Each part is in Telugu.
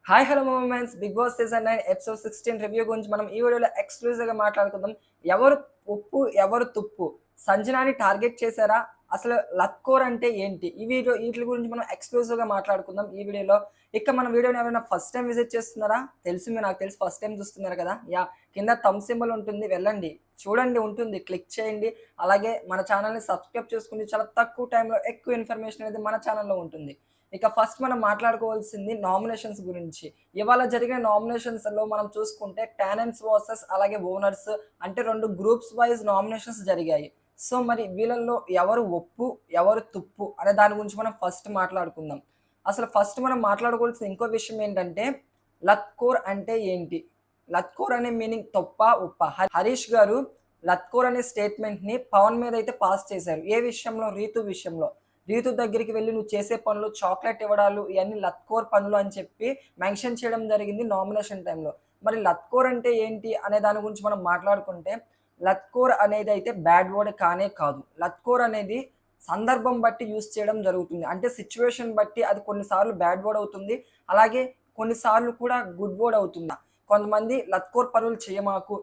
Hi hello moments Bigg Boss season 9 episode 16 review గురించి మనం ఈ వీడియోలో ఎక్స్క్లూజివ్గా మాట్లాడుకుందాం. ఎవరు ఉప్పు ఎవరు తుప్పు, సంజనాని టార్గెట్ చేశారా, అసలు లత్కోర్ అంటే ఏంటి, ఈ వీడియో వీటి గురించి మనం ఎక్స్క్లూజివ్గా మాట్లాడుకుందాం ఈ వీడియోలో. మన వీడియోని ఎవరైనా ఫస్ట్ టైం విజిట్ చేస్తున్నారా, నాకు తెలిసి ఫస్ట్ టైం చూస్తున్నారు కదా. కింద థమ్ సింబల్ ఉంటుంది, వెళ్ళండి చూడండి, ఉంటుంది, క్లిక్ చేయండి. అలాగే మన ఛానల్ని సబ్స్క్రైబ్ చేసుకుని చాలా తక్కువ టైంలో ఎక్కువ ఇన్ఫర్మేషన్ అనేది మన ఛానల్లో ఉంటుంది. ఫస్ట్ మనం మాట్లాడుకోవాల్సింది నామినేషన్స్ గురించి. ఇవాళ జరిగిన నామినేషన్స్‌లో మనం చూసుకుంటే టాలెంట్స్ వర్సెస్ అలాగే ఓనర్స్ అంటే 2 గ్రూప్స్ వైస్ నామినేషన్స్ జరిగాయి. సో, మరి వీళ్ళల్లో ఎవరు ఒప్పు, ఎవరు తుప్పు అనే దాని గురించి మనం ఫస్ట్ మాట్లాడుకుందాం. అసలు ఫస్ట్ మనం మాట్లాడుకోవాల్సిన ఇంకో విషయం ఏంటంటే, లత్కోర్ అంటే ఏంటి? లత్కోర్ అనే మీనింగ్ తొప్పా, ఉప్పా? హరీష్ గారు లత్కోర్ అనే స్టేట్మెంట్‌ని పవన్ మీద అయితే పాస్ చేశారు. ఏ విషయంలో? రీతు విషయంలో. రీతు దగ్గరికి వెళ్లి నువ్వు చేసే పనులు, చాక్లెట్ ఇవ్వడాలు ఇయన్నీ లత్కోర్ పనులు అని చెప్పి మెన్షన్ చేయడం జరిగింది నామినేషన్ టైంలో. మరి లత్కోర్ అంటే ఏంటి అనే దాని గురించి మనం మాట్లాడుకుంటే, లత్కోర్ అనేది అయితే బ్యాడ్ వర్డ్ కానే కాదు. లత్కోర్ అనేది సందర్భం బట్టి యూజ్ చేయడం జరుగుతుంది. అంటే సిట్యుయేషన్ బట్టి అది కొన్నిసార్లు బ్యాడ్ వర్డ్ అవుతుంది. అలాగే కొన్నిసార్లు కూడా గుడ్ వర్డ్ అవుతుంది. కొంతమంది లత్కోర్ పనులు చేయమాకు,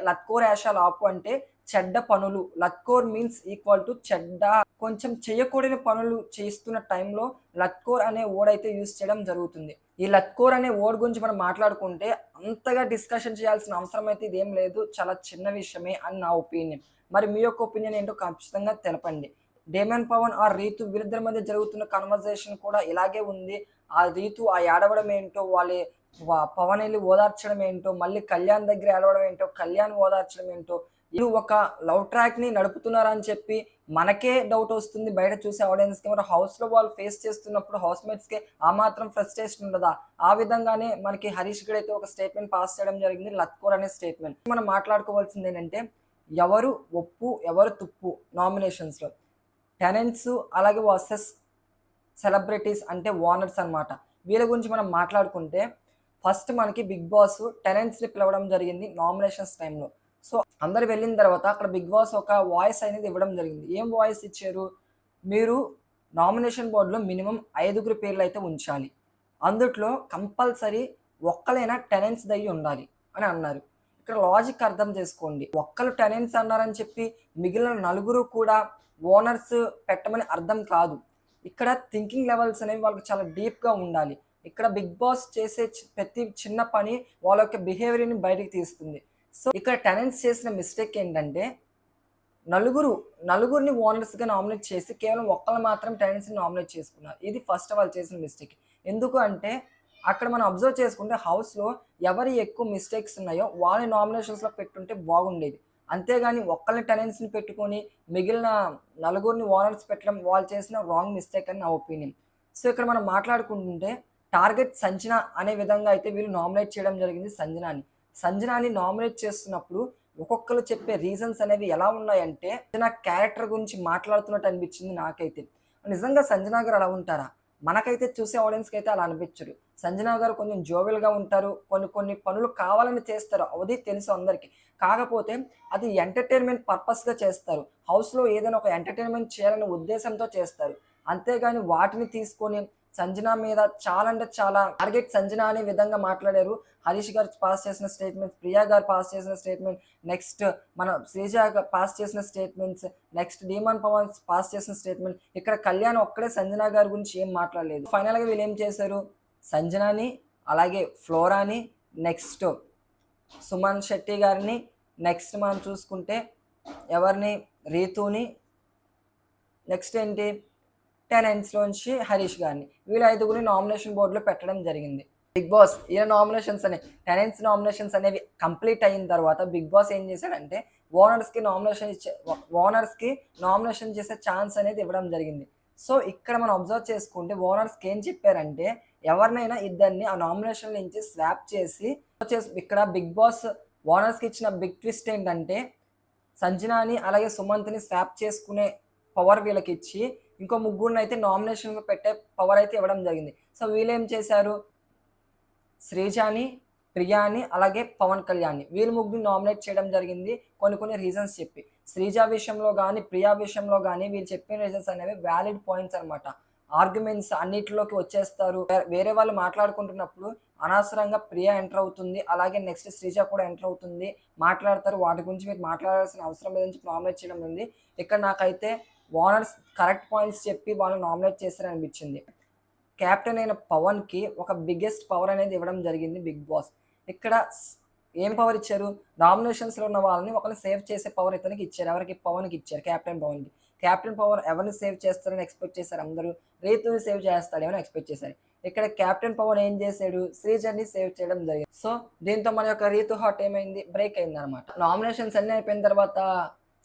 లత్కోర్ యాషాలు ఆపు అంటే చెడ్డ పనులు. లత్కోర్ మీన్స్ ఈక్వల్ టు చెడ్డ, కొంచెం చేయకూడని పనులు చేస్తున్న టైంలో లత్కోర్ అనే వర్డ్ అయితే యూజ్ చేయడం జరుగుతుంది. ఈ లత్కోర్ అనే వర్డ్ గురించి మనం మాట్లాడుకుంటే అంతగా డిస్కషన్ చేయాల్సిన అవసరం అయితే ఇదేం లేదు. చాలా చిన్న విషయమే అని నా ఒపీనియన్. మరి మీ యొక్క ఒపీనియన్ ఏంటో ఖచ్చితంగా తెలపండి. డేమన్ పవన్ ఆ రీతు వీరిద్దరి మధ్య జరుగుతున్న కన్వర్జేషన్ కూడా ఇలాగే ఉంది. ఆ రీతు ఆ ఏడవడం ఏంటో, పవన్ వెళ్ళి ఓదార్చడం ఏంటో, మళ్ళీ కళ్యాణ్ దగ్గర ఏడవడం ఏంటో, కళ్యాణ్ ఓదార్చడం ఏంటో, వీళ్ళు ఒక లవ్ ట్రాక్‌ని నడుపుతున్నారని చెప్పి మనకే డౌట్ వస్తుంది బయట చూసే ఆడియన్స్‌కి. మరి హౌస్‌లో వాళ్ళు ఫేస్ చేస్తున్నప్పుడు హౌస్‌మేట్స్‌కి ఆ మాత్రం ఫ్రస్ట్రేషన్ ఉండదా? ఆ విధంగానే మనకి హరీష్ గడ్ అయితే ఒక స్టేట్మెంట్ పాస్ చేయడం జరిగింది, లత్కోర్ అనే స్టేట్మెంట్. మనం మాట్లాడుకోవాల్సింది ఏంటంటే, ఎవరు ఒప్పు, ఎవరు తుప్పు నామినేషన్స్‌లో. టెనెంట్స్ అలాగే వర్సెస్ సెలబ్రిటీస్ అంటే ఓనర్స్ అనమాట. వీళ్ళ గురించి మనం మాట్లాడుకుంటే, ఫస్ట్ మనకి బిగ్ బాస్ టెనెంట్స్‌ని పిలవడం జరిగింది నామినేషన్స్ టైంలో. సో, అందరూ వెళ్ళిన తర్వాత అక్కడ బిగ్ బాస్ ఒక వాయిస్ అనేది ఇవ్వడం జరిగింది. ఏం వాయిస్ ఇచ్చారు? మీరు నామినేషన్ బోర్డ్‌లో మినిమమ్ 5గురి పేర్లయితే ఉంచాలి. అందుట్లో కంపల్సరీ ఒక్కలైనా టెనెంట్స్ దయ్యి ఉండాలి అని అన్నారు. ఇక్కడ లాజిక్ అర్థం చేసుకోండి. ఒక్కళ్ళు టెనెంట్స్ అన్నారని చెప్పి మిగిలిన నలుగురు కూడా ఓనర్స్ పెట్టమని అర్థం కాదు. ఇక్కడ థింకింగ్ లెవెల్స్ అనేవి వాళ్ళకి చాలా డీప్‌గా ఉండాలి. ఇక్కడ బిగ్ బాస్ చేసే ప్రతి చిన్న పని వాళ్ళ యొక్క బిహేవియర్‌ని బయటికి తీస్తుంది. సో, ఇక్కడ టెనెంట్స్ చేసిన మిస్టేక్ ఏంటంటే, నలుగురిని ఓనర్స్‌గా నామినేట్ చేసి కేవలం ఒక్కళ్ళు మాత్రం టెనెంట్స్‌ని నామినేట్ చేసుకున్నారు. ఇది ఫస్ట్ వాళ్ళు చేసిన మిస్టేక్. ఎందుకు అంటే, అక్కడ మనం అబ్జర్వ్ చేసుకుంటే హౌస్‌లో ఎవరు ఎక్కువ మిస్టేక్స్ ఉన్నాయో వాళ్ళని నామినేషన్స్‌లో పెట్టుంటే బాగుండేది. అంతేగాని ఒక్కళ్ళని టెనెంట్స్‌ని పెట్టుకొని మిగిలిన నలుగురిని ఓనర్స్ పెట్టడం వాళ్ళు చేసిన రాంగ్ మిస్టేక్ అని నా ఒపీనియన్. సో, ఇక్కడ మనం మాట్లాడుకుంటుంటే టార్గెట్ సంజన అనే విధంగా అయితే వీళ్ళు నామినేట్ చేయడం జరిగింది సంజనాని. సంజనాని నామినేట్ చేస్తున్నప్పుడు ఒక్కొక్కళ్ళు చెప్పే రీజన్స్ అనేవి ఎలా ఉన్నాయంటే, నా క్యారెక్టర్ గురించి మాట్లాడుతున్నట్టు అనిపించింది నాకైతే. నిజంగా సంజన గారు అలా ఉంటారా? మనకైతే చూసే ఆడియన్స్‌కి అయితే అలా అనిపించరు. సంజన గారు కొంచెం జోవియల్‌గా ఉంటారు. కొన్ని కొన్ని పనులు కావాలని చేస్తారు. అది తెలుసు అందరికి. కాకపోతే అది ఎంటర్‌టైన్‌మెంట్ పర్పస్‌గా చేస్తారు. హౌస్‌లో ఏదైనా ఒక ఎంటర్‌టైన్‌మెంట్ చేయాలనే ఉద్దేశంతో చేస్తారు. అంతేగాని వాటిని తీసుకొని సంజన మీద చాలా అంటే చాలా టార్గెట్ సంజన అనే విధంగా మాట్లాడారు. హరీష్ గారు పాస్ చేసిన స్టేట్మెంట్స్, ప్రియా గారు పాస్ చేసిన స్టేట్మెంట్, నెక్స్ట్ మన శ్రీజ పాస్ చేసిన statements, next demon Pavan pass చేసిన స్టేట్మెంట్. ఇక్కడ కళ్యాణ్ ఒక్కడే సంజన గారి గురించి ఏం మాట్లాడలేదు. ఫైనల్‌గా వీళ్ళు ఏం చేశారు? సంజనాని, అలాగే ఫ్లోరాని, నెక్స్ట్ సుమన్ శెట్టి గారిని, నెక్స్ట్ మనం చూసుకుంటే ఎవరిని? రీతూని, నెక్స్ట్ ఏంటి? టెనెంట్స్‌లోంచి హరీష్ గారిని. వీళ్ళ ఐదుగురిని నామినేషన్ బోర్డ్‌లో పెట్టడం జరిగింది. బిగ్ బాస్ ఈయన నామినేషన్స్ అనేవి టెనెంట్స్ నామినేషన్స్ అనేవి కంప్లీట్ అయిన తర్వాత బిగ్ బాస్ ఏం చేశాడంటే, ఓనర్స్‌కి నామినేషన్ చేసే ఛాన్స్ అనేది ఇవ్వడం జరిగింది. సో, ఇక్కడ మనం అబ్జర్వ్ చేసుకుంటే ఓనర్స్‌కి ఏం చెప్పారంటే, ఎవరినైనా ఇద్దరిని ఆ నామినేషన్ నుంచి స్వాప్ చేసి ఇక్కడ బిగ్ బాస్ ఓనర్స్‌కి ఇచ్చిన బిగ్ ట్విస్ట్ ఏంటంటే, సంజనాని అలాగే సుమంత్‌ని స్వాప్ చేసుకునే పవర్ వీళ్ళకిచ్చి, ఇంకో ముగ్గురినైతే నామినేషన్‌లో పెట్టే పవర్ అయితే ఇవ్వడం జరిగింది. సో, వీళ్ళేం చేశారు? శ్రీజాని, ప్రియాని, అలాగే పవన్ కళ్యాణ్‌ని వీళ్ళు ముగ్గురిని నామినేట్ చేయడం జరిగింది. కొన్ని కొన్ని రీజన్స్ చెప్పి. శ్రీజ విషయంలో గాని, ప్రియా విషయంలో గాని వీళ్ళు చెప్పిన రీజన్స్ అనేవి వాలిడ్ పాయింట్స్ అనమాట. ఆర్గ్యుమెంట్స్ అన్నిటిలోకి వచ్చేస్తారు. వేరే వాళ్ళు మాట్లాడుకుంటున్నప్పుడు అనవసరంగా ప్రియ ఎంటర్ అవుతుంది. అలాగే నెక్స్ట్ శ్రీజ కూడా ఎంటర్ అవుతుంది. మాట్లాడతారు. వాటి గురించి మీరు మాట్లాడాల్సిన అవసరం లేదని చెప్పి నామినేట్ చేయడం ఉంది. ఇక్కడ నాకైతే ఓనర్స్ కరెక్ట్ పాయింట్స్ చెప్పి వాళ్ళని నామినేట్ చేశారనిపించింది. కెప్టెన్ అయిన పవన్‌కి ఒక బిగ్గెస్ట్ పవర్ అనేది ఇవ్వడం జరిగింది బిగ్ బాస్. ఇక్కడ ఏం పవర్ ఇచ్చారు? నామినేషన్స్‌లో ఉన్న వాళ్ళని ఒకరిని సేవ్ చేసే పవర్ ఇతనికి ఇచ్చారు. ఎవరికి? పవన్‌కి ఇచ్చారు. కెప్టెన్ పవన్‌కి. కెప్టెన్ పవర్ ఎవరిని సేవ్ చేస్తారని ఎక్స్‌పెక్ట్ చేశారు అందరూ. రీతుని సేవ్ చేస్తాడేమో అని ఎక్స్‌పెక్ట్ చేశారు. ఇక్కడ కెప్టెన్ పవన్ ఏం చేశాడు? శ్రీజని సేవ్ చేయడం జరిగింది. సో, దీంతో మన యొక్క రీతు హార్ట్ ఏమైంది? బ్రేక్ అయిందనమాట. నామినేషన్స్ అన్నీ అయిపోయిన తర్వాత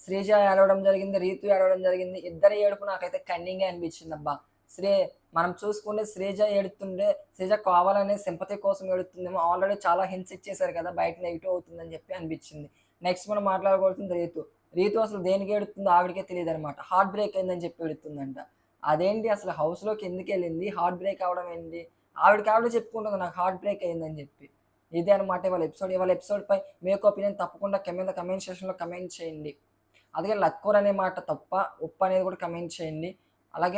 శ్రీజ ఏడవడం జరిగింది. రీతు ఏడవడం జరిగింది. ఇద్దరి ఏడుపు నాకైతే కన్నింగే అనిపించిందబ్బా! మనం చూసుకుంటే శ్రీజ ఏడుతుండే, శ్రీజ కావాలనే సింపతి కోసం ఏడుతుందేమో. ఆల్రెడీ చాలా హింట్స్ ఇచ్చేసారు కదా! బయట నెగెటివ్ అవుతుందని చెప్పి అనిపించింది. నెక్స్ట్ మనం మాట్లాడుకోవాల్సింది రీతు. రీతు అసలు దేనికి ఏడుతుందో ఆవిడకే తెలీదనమాట. హార్ట్ బ్రేక్ అయిందని చెప్పి ఏడుతుందంట. అదేంటి అసలు హౌస్‌లోకి ఎందుకెళ్ళింది? హార్ట్ బ్రేక్ అవ్వడం ఏంటి? ఆవిడకి చెప్పుకుంటుంది నాకు హార్ట్ బ్రేక్ అయిందని చెప్పి. ఇదే అనమాట ఇవాళ ఎపిసోడ్. ఇవాళ ఎపిసోడ్‌పై మీ యొక్క ఒపీనియన్ తప్పకుండా కింద కమెంట్ సెక్షన్‌లో కమెంట్ చేయండి. అలాగే లక్కూర్ అనే మాట తప్పా? ఒప్పా అనేది కూడా కమెంట్ చేయండి. అలాగే